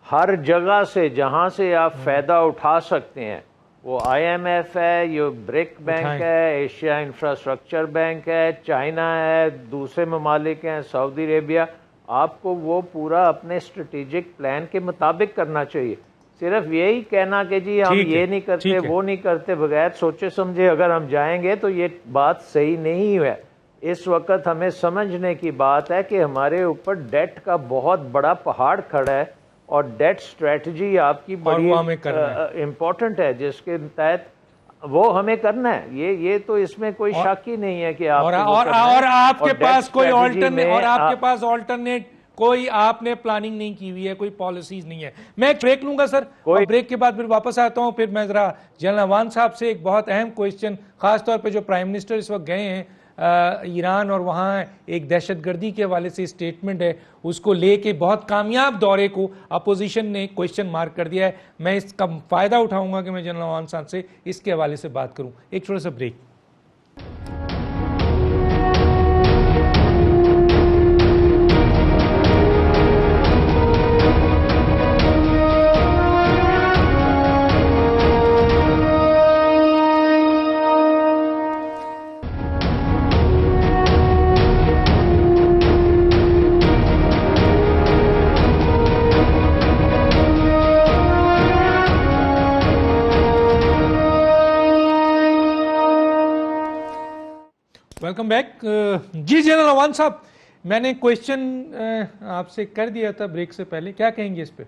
ہر جگہ سے جہاں سے آپ فائدہ اٹھا سکتے ہیں، وہ IMF ہے، یہ برک بینک ہے، ایشیا انفراسٹرکچر بینک ہے، چائنا ہے، دوسرے ممالک ہیں، سعودی عربیہ، آپ کو وہ پورا اپنے اسٹریٹجک پلان کے مطابق کرنا چاہیے۔ صرف یہی کہنا کہ جی ہم یہ نہیں کرتے وہ نہیں کرتے، بغیر سوچے سمجھے اگر ہم جائیں گے تو یہ بات صحیح نہیں ہے۔ اس وقت ہمیں سمجھنے کی بات ہے کہ ہمارے اوپر ڈیٹ کا بہت بڑا پہاڑ کھڑا ہے، اور ڈیٹ اسٹریٹجی آپ کی بڑی امپورٹنٹ ہے، جس کے تحت وہ ہمیں کرنا ہے۔ یہ تو اس میں کوئی شک ہی نہیں ہے کہ آپ اور آپ کے پاس کوئی آلٹرنیٹ کوئی آپ نے پلاننگ نہیں کی ہوئی ہے، کوئی پالیسیز نہیں ہے۔ میں ایک بریک لوں گا سر، اور بریک کے بعد پھر واپس آتا ہوں۔ پھر میں ذرا جنرل عوان صاحب سے ایک بہت اہم کوئسچن، خاص طور پہ جو پرائم منسٹر اس وقت گئے ہیں ایران، اور وہاں ایک دہشت گردی کے حوالے سے اسٹیٹمنٹ ہے، اس کو لے کے بہت کامیاب دورے کو اپوزیشن نے کوئسچن مارک کر دیا ہے۔ میں اس کا فائدہ اٹھاؤں گا کہ میں جنرل عوان صاحب سے اس کے حوالے سے بات کروں۔ ایک چھوٹا سا بریک۔ Welcome back. جی جنرل عوان صاحب، میں نے کوئسچن آپ سے کر دیا تھا بریک سے پہلے، کیا کہیں گے اس پہ؟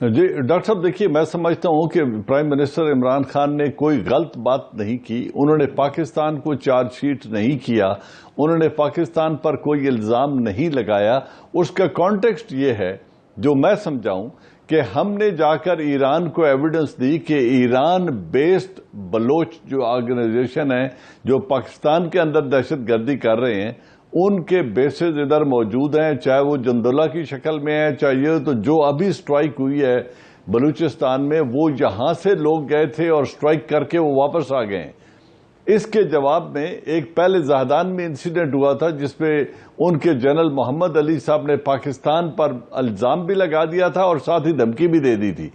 جی ڈاکٹر صاحب دیکھیے، میں سمجھتا ہوں کہ پرائم منسٹر عمران خان نے کوئی غلط بات نہیں کی، انہوں نے پاکستان کو چارج شیٹ نہیں کیا، انہوں نے پاکستان پر کوئی الزام نہیں لگایا۔ اس کا کانٹیکسٹ یہ ہے جو میں سمجھاؤں کہ ہم نے جا کر ایران کو ایویڈنس دی کہ ایران بیسڈ بلوچ جو آرگنائزیشن ہے جو پاکستان کے اندر دہشت گردی کر رہے ہیں، ان کے بیسز ادھر موجود ہیں، چاہے وہ جندولہ کی شکل میں ہے، چاہے یہ تو جو ابھی سٹرائک ہوئی ہے بلوچستان میں، وہ یہاں سے لوگ گئے تھے اور سٹرائک کر کے وہ واپس آ گئے ہیں۔ اس کے جواب میں ایک پہلے زاہدان میں انسیڈنٹ ہوا تھا جس پہ ان کے جنرل محمد علی صاحب نے پاکستان پر الزام بھی لگا دیا تھا اور ساتھ ہی دھمکی بھی دے دی تھی۔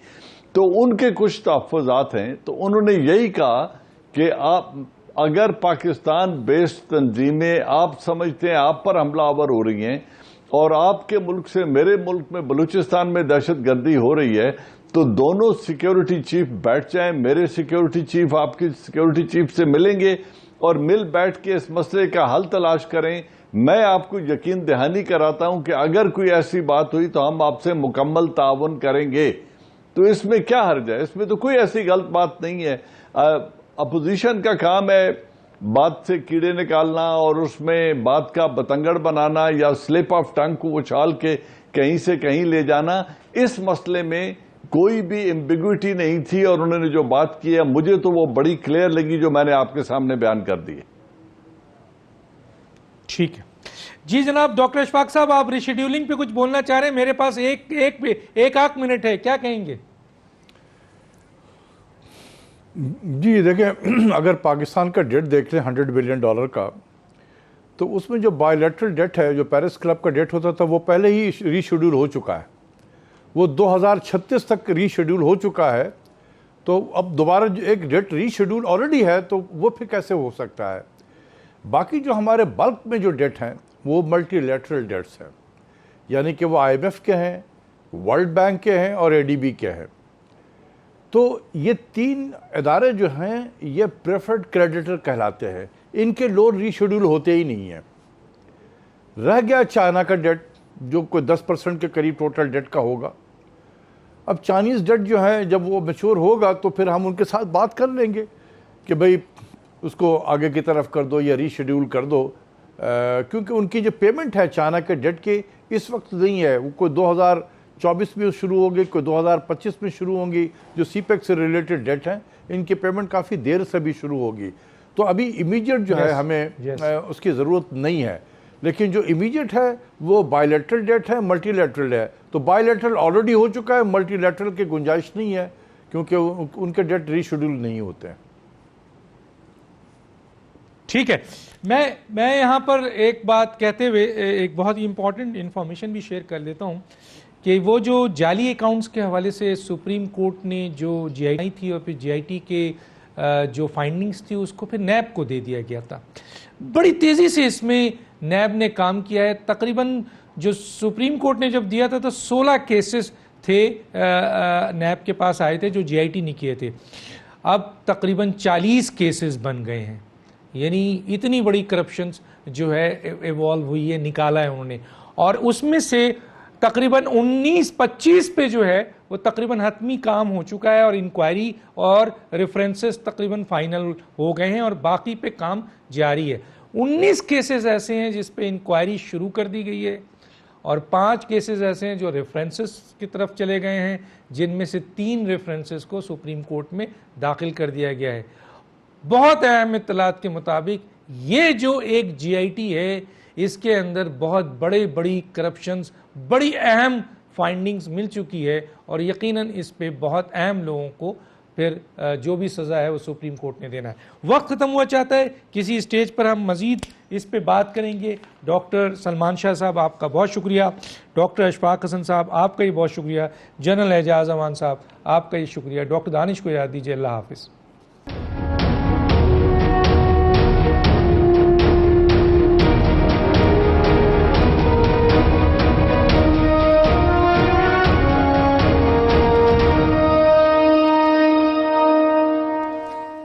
تو ان کے کچھ تحفظات ہیں، تو انہوں نے یہی کہا کہ آپ اگر پاکستان بیسڈ تنظیمیں آپ سمجھتے ہیں آپ پر حملہ آور ہو رہی ہیں اور آپ کے ملک سے میرے ملک میں بلوچستان میں دہشت گردی ہو رہی ہے، تو دونوں سیکیورٹی چیف بیٹھ جائیں، میرے سیکیورٹی چیف آپ کی سیکیورٹی چیف سے ملیں گے اور مل بیٹھ کے اس مسئلے کا حل تلاش کریں۔ میں آپ کو یقین دہانی کراتا ہوں کہ اگر کوئی ایسی بات ہوئی تو ہم آپ سے مکمل تعاون کریں گے۔ تو اس میں کیا حرج ہے؟ اس میں تو کوئی ایسی غلط بات نہیں ہے۔ اپوزیشن کا کام ہے بات سے کیڑے نکالنا اور اس میں بات کا بتنگڑ بنانا یا سلپ آف ٹنگ کو اچھال کے کہیں سے کہیں لے جانا۔ اس مسئلے میں کوئی بھی ایمبیگوٹی نہیں تھی، اور انہوں نے جو بات کی ہے مجھے تو وہ بڑی کلیئر لگی جو میں نے آپ کے سامنے بیان کر دی ہے۔ ٹھیک ہے جی جناب۔ ڈاکٹر اشفاق صاحب، آپ ریشیڈیولنگ پہ کچھ بولنا چاہ رہے ہیں؟ میرے پاس ایک آدھ منٹ ہے، کیا کہیں گے؟ جی دیکھیں، اگر پاکستان کا ڈیٹ دیکھ لیں $100 بلین کا، تو اس میں جو بائی لیٹرل ڈیٹ ہے، جو پیرس کلب کا ڈیٹ ہوتا تھا، وہ پہلے ہی ری شیڈول ہو چکا ہے، وہ 2036 تک ری شیڈول ہو چکا ہے۔ تو اب دوبارہ ایک ڈیٹ ری شیڈول آلریڈی ہے، تو وہ پھر کیسے ہو سکتا ہے؟ باقی جو ہمارے بلک میں جو ڈیٹ ہیں وہ ملٹی لیٹرل ڈیٹس ہیں، یعنی کہ وہ IMF کے ہیں، ورلڈ بینک کے ہیں اور ADB کے ہیں۔ تو یہ تین ادارے جو ہیں یہ پریفرڈ کریڈیٹر کہلاتے ہیں، ان کے لون ری شیڈول ہوتے ہی نہیں ہیں۔ رہ گیا چائنا کا ڈیٹ جو کوئی 10% کے قریب ٹوٹل ڈیٹ کا ہوگا۔ اب چائنیز ڈیٹ جو ہے جب وہ میچور ہوگا تو پھر ہم ان کے ساتھ بات کر لیں گے کہ بھئی اس کو آگے کی طرف کر دو یا ری شیڈول کر دو، کیونکہ ان کی جو پیمنٹ ہے چائنا کے ڈیٹ کی اس وقت نہیں ہے، وہ کوئی 2024 میں شروع ہوگی، کوئی 2025 میں شروع ہوں گی۔ جو سی پیک سے ریلیٹڈ ڈیٹ ہیں ان کی پیمنٹ کافی دیر سے بھی شروع ہوگی، تو ابھی امیجیٹ جو ہے ہمیں اس کی ضرورت نہیں ہے۔ لیکن جو امیجیٹ ہے وہ بائی لیٹرل ڈیٹ ہے، ملٹی لیٹرل ہے۔ تو بائی لیٹرل آلریڈی ہو چکا ہے، ملٹی لیٹرل کی گنجائش نہیں ہے کیونکہ ان کے ڈیٹ ری شیڈول نہیں ہوتے ہیں۔ ٹھیک ہے، میں یہاں پر ایک بات کہتے ہوئے ایک بہت ہی امپورٹنٹ انفارمیشن بھی شیئر کر لیتا ہوں کہ وہ جو جعلی اکاؤنٹس کے حوالے سے سپریم کورٹ نے جو جی آئی ٹی تھی اور پھر جی آئی ٹی کے جو فائنڈنگز تھی اس کو پھر نیب کو دے دیا گیا تھا. بڑی تیزی سے اس میں نیب نے کام کیا ہے. تقریباً جو سپریم کورٹ نے جب دیا تھا تو 16 کیسز تھے نیب کے پاس آئے تھے جو جی آئی ٹی نے کیے تھے. اب تقریباً 40 کیسز بن گئے ہیں. یعنی اتنی بڑی کرپشنز جو ہے ایوالو ہوئی ہے، نکالا ہے انہوں نے. اور اس میں سے تقریباً 19-25 پہ جو ہے وہ تقریباً حتمی کام ہو چکا ہے اور انکوائری اور ریفرنسز تقریباً فائنل ہو گئے ہیں اور باقی پہ کام جاری ہے. 19 کیسز ایسے ہیں جس پہ انکوائری شروع کر دی گئی ہے اور 5 کیسز ایسے ہیں جو ریفرنسز کی طرف چلے گئے ہیں، جن میں سے 3 ریفرنسز کو سپریم کورٹ میں داخل کر دیا گیا ہے. بہت اہم اطلاعات کے مطابق یہ جو ایک جی آئی ٹی ہے اس کے اندر بہت بڑی کرپشنز، بڑی اہم فائنڈنگز مل چکی ہے اور یقیناً اس پہ بہت اہم لوگوں کو پھر جو بھی سزا ہے وہ سپریم کورٹ نے دینا ہے. وقت ختم ہوا چاہتا ہے، کسی اسٹیج پر ہم مزید اس پہ بات کریں گے. ڈاکٹر سلمان شاہ صاحب آپ کا بہت شکریہ، ڈاکٹر اشفاق حسن صاحب آپ کا ہی بہت شکریہ، جنرل اعجاز امان صاحب آپ کا ہی شکریہ. ڈاکٹر دانش کو یاد دیجیے. اللہ حافظ.